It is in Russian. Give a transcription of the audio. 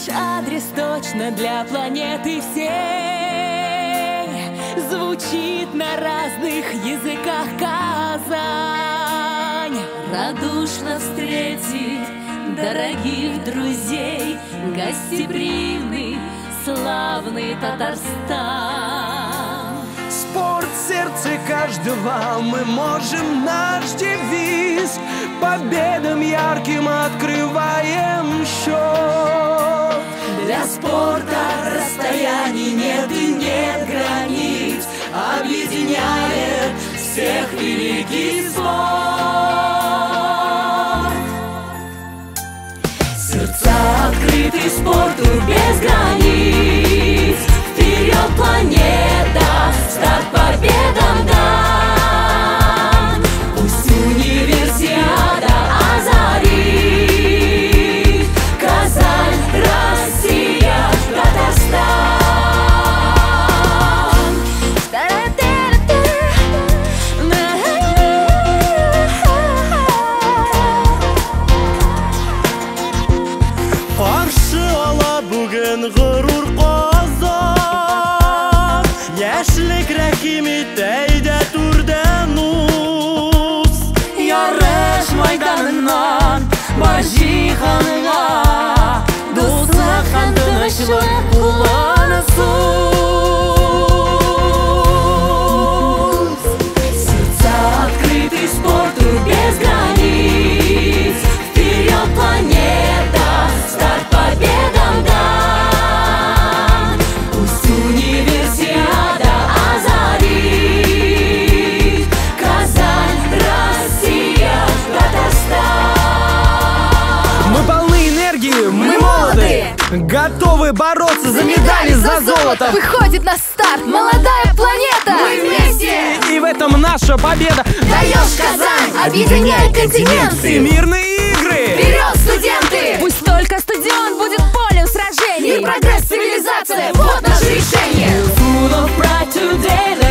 Наш адрес точно для планеты всей звучит на разных языках Казань. Радушно встретит дорогих друзей гостеприимный, славный Татарстан. Спорт в сердце каждого, мы можем наш девиз победам ярким открываем счет. Для спорта расстояний нет и нет границ, объединяет всех великий спорт. Сердца открыты спорту без границ. Вперед, планета, старт победам дан. Пусть универсиада озарит Казань, Россия, Татарстан. Каршы ала бүген горур Казан. Яшьлек рәхимит әйдә түрдән ус. Ярыш майданыннан бар җиһанга дуслык һәм тынычлык кулланысыз. Сердца открыты спорту без границ. Вперед, планета, старт победам дан. Пусть универсиада озарит Казань, Россия, Татарстан. Мы полны энергии, мы молоды, готовы бороться за медали, за золото. Выходит на старт молодая планета. Мы вместе! И в этом наша победа. Даешь Казань! Объединяй континенты! Всемирные игры. Вперед, студенты! Пусть только стадион будет полем сражений. Мир, прогресс, цивилизация! Вот наше решение! Full of pride today.